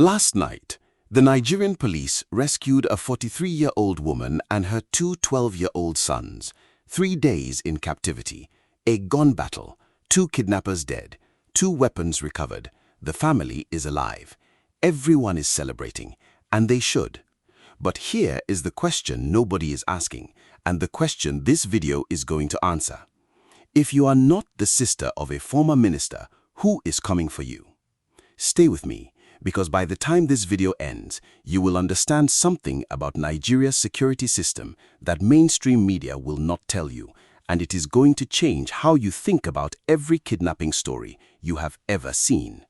Last night, the Nigerian police rescued a 43-year-old woman and her two 12-year-old sons, 3 days in captivity, a gun battle, 2 kidnappers dead, 2 weapons recovered. The family is alive. Everyone is celebrating, and they should. But here is the question nobody is asking, and the question this video is going to answer. If you are not the sister of a former minister, who is coming for you? Stay with me, because by the time this video ends, you will understand something about Nigeria's security system that mainstream media will not tell you, and it is going to change how you think about every kidnapping story you have ever seen.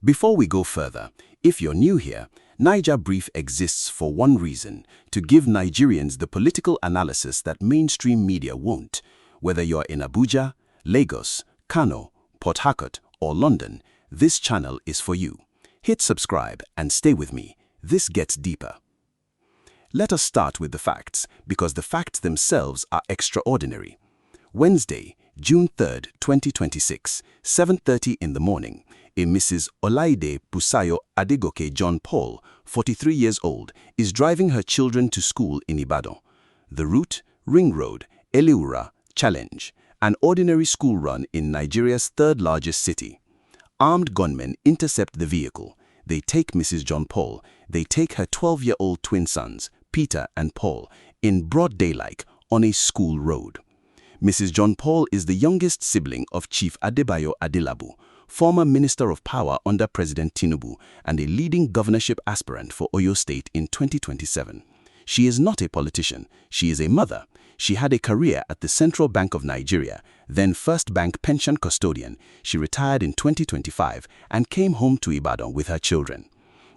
Before we go further, if you're new here, Niger Brief exists for one reason: to give Nigerians the political analysis that mainstream media won't. Whether you're in Abuja, Lagos, Kano, Port Harcourt, or London, this channel is for you. Hit subscribe and stay with me. This gets deeper. Let us start with the facts, because the facts themselves are extraordinary. Wednesday, June 3rd, 2026, 7:30 in the morning, a Mrs. Olaide John-Paul, 43 years old, is driving her children to school in Ibadan. The route, Ring Road, Eleura, Challenge, an ordinary school run in Nigeria's third-largest city. Armed gunmen intercept the vehicle. They take Mrs. John-Paul. They take her 12-year-old twin sons, Peter and Paul, in broad daylight on a school road. Mrs. John-Paul is the youngest sibling of Chief Adebayo Adelabu, former Minister of Power under President Tinubu and a leading governorship aspirant for Oyo State in 2027. She is not a politician. She is a mother. She had a career at the Central Bank of Nigeria, then First Bank pension custodian. She retired in 2025 and came home to Ibadan with her children.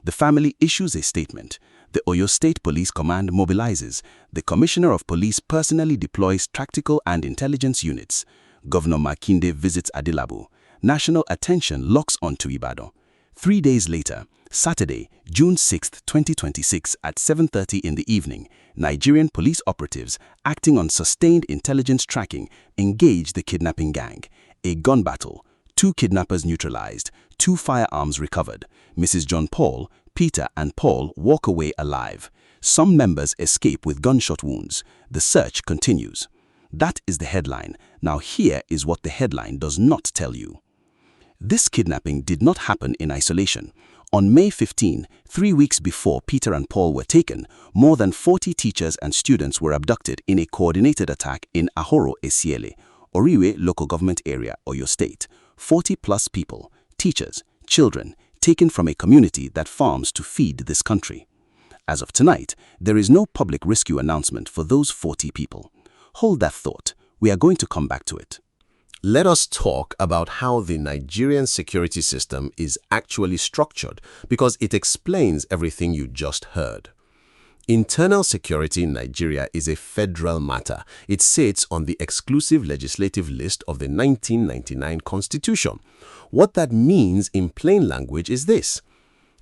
The family issues a statement. The Oyo State Police Command mobilizes. The Commissioner of Police personally deploys tactical and intelligence units. Governor Makinde visits Adelabu. National attention locks onto Ibadan. 3 days later, Saturday, June 6, 2026 at 7:30 in the evening, Nigerian police operatives acting on sustained intelligence tracking engage the kidnapping gang. A gun battle, 2 kidnappers neutralized, 2 firearms recovered. Mrs. John-Paul, Peter and Paul walk away alive. Some members escape with gunshot wounds. The search continues. That is the headline. Now here is what the headline does not tell you. This kidnapping did not happen in isolation. On May 15, 3 weeks before Peter and Paul were taken, more than 40 teachers and students were abducted in a coordinated attack in Ahoro Esiele, Oriire local government area, Oyo State. 40+ people, teachers, children, taken from a community that farms to feed this country. As of tonight, there is no public rescue announcement for those 40 people. Hold that thought. We are going to come back to it. Let us talk about how the Nigerian security system is actually structured, because it explains everything you just heard. Internal security in Nigeria is a federal matter. It sits on the exclusive legislative list of the 1999 Constitution. What that means in plain language is this: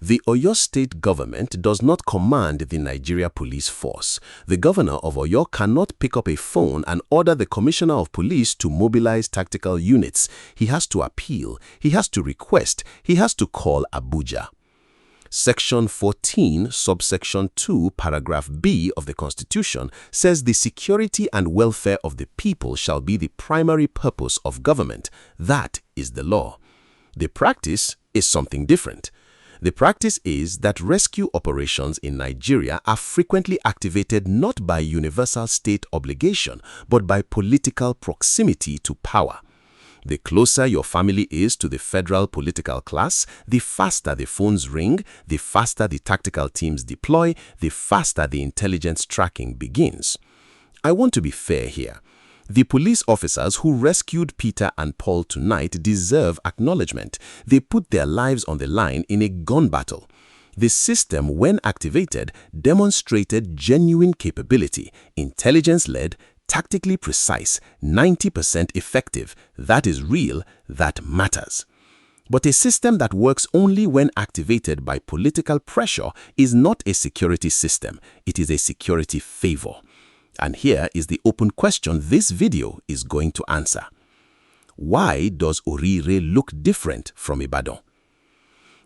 the Oyo State government does not command the Nigeria Police Force. The governor of Oyo cannot pick up a phone and order the commissioner of police to mobilize tactical units. He has to appeal. He has to request. He has to call Abuja. Section 14, subsection 2, paragraph B of the Constitution says the security and welfare of the people shall be the primary purpose of government. That is the law. The practice is something different. The practice is that rescue operations in Nigeria are frequently activated not by universal state obligation, but by political proximity to power. The closer your family is to the federal political class, the faster the phones ring, the faster the tactical teams deploy, the faster the intelligence tracking begins. I want to be fair here. The police officers who rescued Peter and Paul tonight deserve acknowledgement. They put their lives on the line in a gun battle. The system, when activated, demonstrated genuine capability, intelligence-led, tactically precise, 90% effective. That is real, that matters. But a system that works only when activated by political pressure is not a security system. It is a security favor. And here is the open question this video is going to answer. Why does Oriire look different from Ibadan?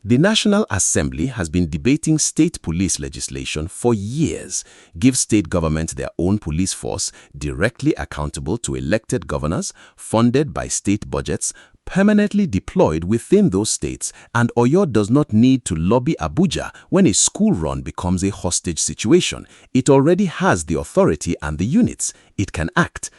The National Assembly has been debating state police legislation for years, give state government their own police force directly accountable to elected governors, funded by state budgets, permanently deployed within those states, and Oyo does not need to lobby Abuja when a school run becomes a hostage situation. It already has the authority and the units. It can act.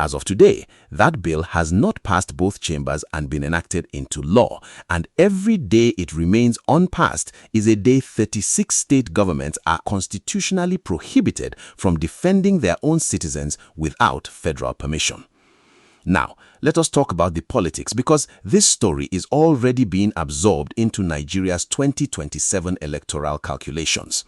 As of today, that bill has not passed both chambers and been enacted into law, and every day it remains unpassed is a day 36 state governments are constitutionally prohibited from defending their own citizens without federal permission. Now, let us talk about the politics, because this story is already being absorbed into Nigeria's 2027 electoral calculations.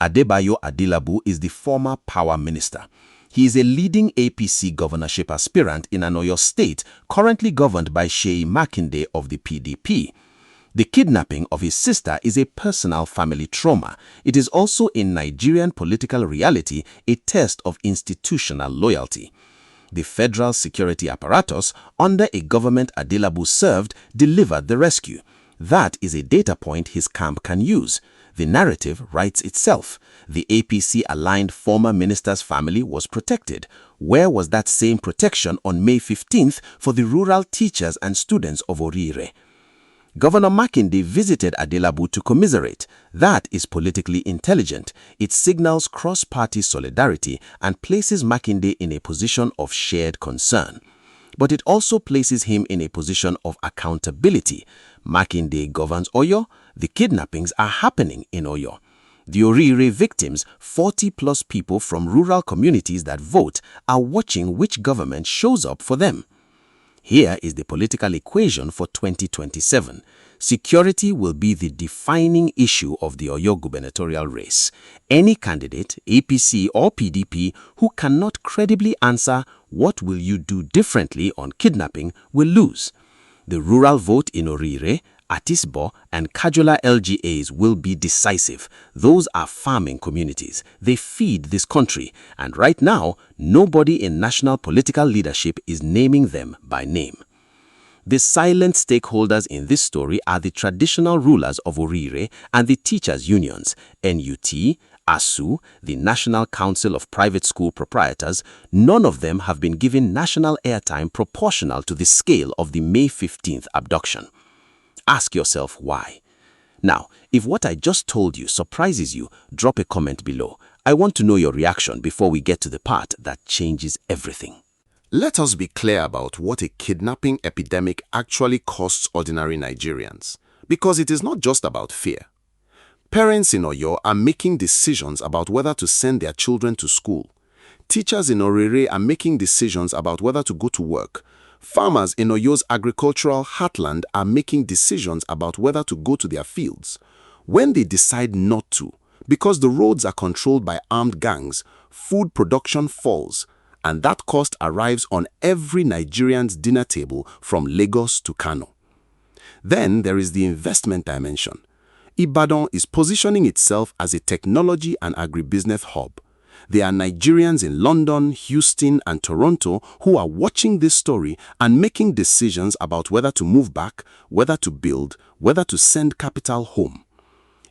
Adebayo Adelabu is the former Power Minister. He is a leading APC governorship aspirant in an Oyo State currently governed by Seyi Makinde of the PDP. The kidnapping of his sister is a personal family trauma. It is also in Nigerian political reality a test of institutional loyalty. The federal security apparatus, under a government Adelabu served, delivered the rescue. That is a data point his camp can use. The narrative writes itself. The APC-aligned former minister's family was protected. Where was that same protection on May 15th for the rural teachers and students of Oriire? Governor Makinde visited Adelabu to commiserate. That is politically intelligent. It signals cross-party solidarity and places Makinde in a position of shared concern. But it also places him in a position of accountability. Makinde governs Oyo. The kidnappings are happening in Oyo. The Oriire victims, 40+ people from rural communities that vote, are watching which government shows up for them. Here is the political equation for 2027. Security will be the defining issue of the Oyo gubernatorial race. Any candidate, APC or PDP, who cannot credibly answer "What will you do differently on kidnapping?" will lose. The rural vote in Oriire, Atisbo, and Kajola LGAs will be decisive. Those are farming communities. They feed this country, and right now, nobody in national political leadership is naming them by name. The silent stakeholders in this story are the traditional rulers of Oriire and the teachers' unions, NUT, ASU, the National Council of Private School Proprietors. None of them have been given national airtime proportional to the scale of the May 15th abduction. Ask yourself why. Now, if what I just told you surprises you, drop a comment below. I want to know your reaction before we get to the part that changes everything. Let us be clear about what a kidnapping epidemic actually costs ordinary Nigerians, because it is not just about fear. Parents in Oyo are making decisions about whether to send their children to school. Teachers in Oriire are making decisions about whether to go to work. Farmers in Oyo's agricultural heartland are making decisions about whether to go to their fields. When they decide not to, because the roads are controlled by armed gangs, food production falls, and that cost arrives on every Nigerian's dinner table from Lagos to Kano. Then there is the investment dimension. Ibadan is positioning itself as a technology and agribusiness hub. There are Nigerians in London, Houston, and Toronto who are watching this story and making decisions about whether to move back, whether to build, whether to send capital home.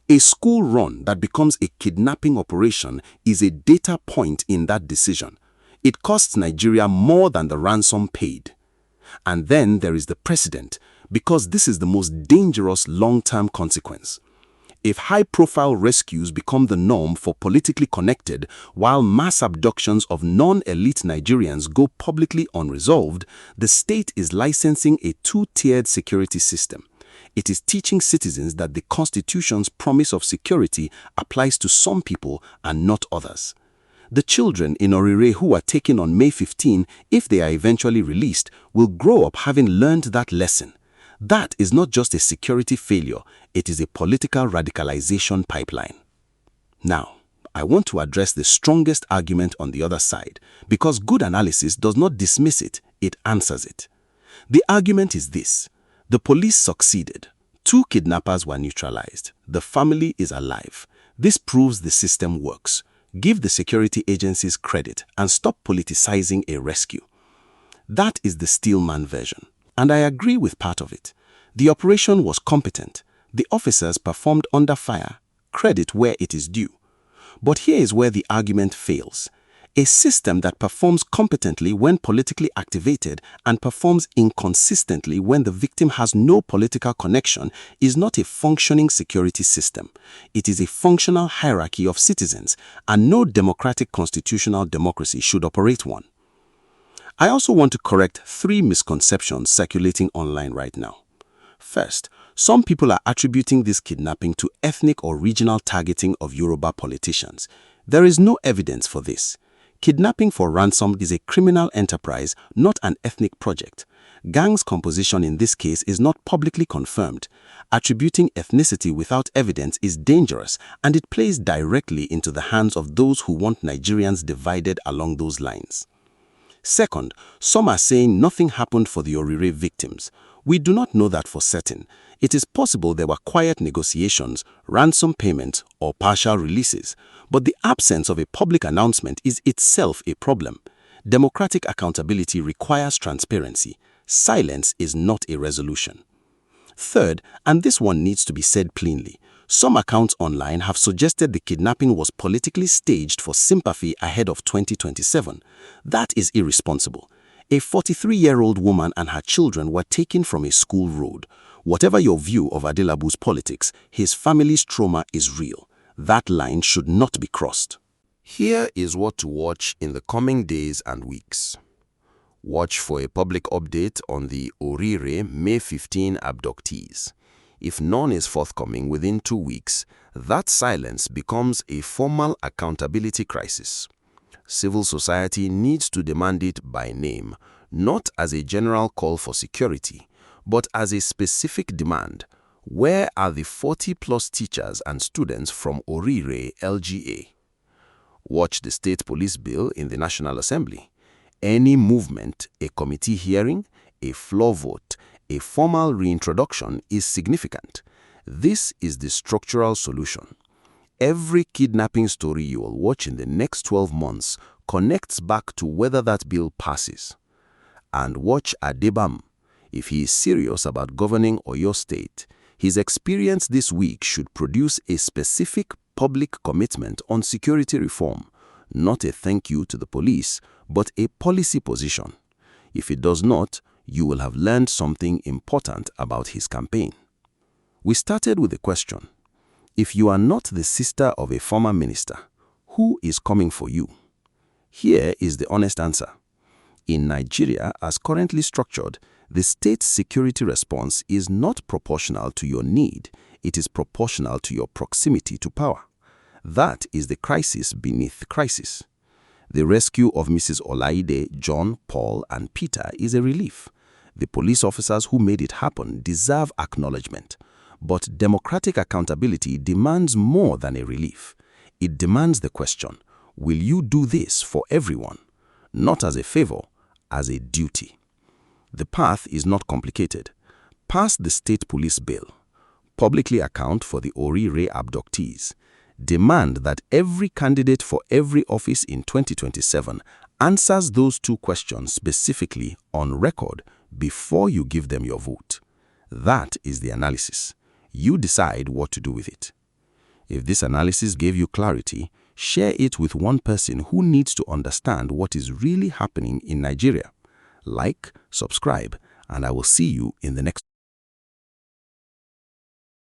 A school run that becomes a kidnapping operation is a data point in that decision. It costs Nigeria more than the ransom paid. And then there is the precedent, because this is the most dangerous long-term consequence. If high-profile rescues become the norm for politically connected, while mass abductions of non-elite Nigerians go publicly unresolved, the state is licensing a two-tiered security system. It is teaching citizens that the Constitution's promise of security applies to some people and not others. The children in Oriire who are taken on May 15, if they are eventually released, will grow up having learned that lesson. That is not just a security failure, it is a political radicalization pipeline. Now, I want to address the strongest argument on the other side, because good analysis does not dismiss it, it answers it. The argument is this: the police succeeded. 2 kidnappers were neutralized. The family is alive. This proves the system works. Give the security agencies credit and stop politicizing a rescue. That is the Steelman version, and I agree with part of it. The operation was competent. The officers performed under fire, credit where it is due. But here is where the argument fails. A system that performs competently when politically activated and performs inconsistently when the victim has no political connection is not a functioning security system. It is a functional hierarchy of citizens, and no democratic constitutional democracy should operate one. I also want to correct 3 misconceptions circulating online right now. First, some people are attributing this kidnapping to ethnic or regional targeting of Yoruba politicians. There is no evidence for this. Kidnapping for ransom is a criminal enterprise, not an ethnic project. Gang's composition in this case is not publicly confirmed. Attributing ethnicity without evidence is dangerous, and it plays directly into the hands of those who want Nigerians divided along those lines. Second, some are saying nothing happened for the Oriire victims. We do not know that for certain. It is possible there were quiet negotiations, ransom payment, or partial releases, but the absence of a public announcement is itself a problem. Democratic accountability requires transparency. Silence is not a resolution. Third, and this one needs to be said plainly, some accounts online have suggested the kidnapping was politically staged for sympathy ahead of 2027. That is irresponsible. A 43-year-old woman and her children were taken from a school road. Whatever your view of Adelabu's politics, his family's trauma is real. That line should not be crossed. Here is what to watch in the coming days and weeks. Watch for a public update on the Oriire May 15 abductees. If none is forthcoming within 2 weeks, that silence becomes a formal accountability crisis. Civil society needs to demand it by name, not as a general call for security, but as a specific demand. Where are the 40+ teachers and students from Oriire LGA? Watch the State Police Bill in the National Assembly. Any movement, a committee hearing, a floor vote, a formal reintroduction is significant. This is the structural solution. Every kidnapping story you will watch in the next 12 months connects back to whether that bill passes. And watch Adebayo. If he is serious about governing Oyo State, his experience this week should produce a specific public commitment on security reform, not a thank you to the police, but a policy position. If it does not, you will have learned something important about his campaign. We started with the question, if you are not the sister of a former minister, who is coming for you? Here is the honest answer. In Nigeria, as currently structured, the state's security response is not proportional to your need, it is proportional to your proximity to power. That is the crisis beneath the crisis. The rescue of Mrs. Olaide, John-Paul, and Peter is a relief. The police officers who made it happen deserve acknowledgement. But democratic accountability demands more than a relief. It demands the question, will you do this for everyone? Not as a favor, as a duty. The path is not complicated. Pass the State Police Bill. Publicly account for the Oriire abductees. Demand that every candidate for every office in 2027 answers those 2 questions specifically on record before you give them your vote. That is the analysis. You decide what to do with it. If this analysis gave you clarity, share it with one person who needs to understand what is really happening in Nigeria. Like, subscribe, and I will see you in the next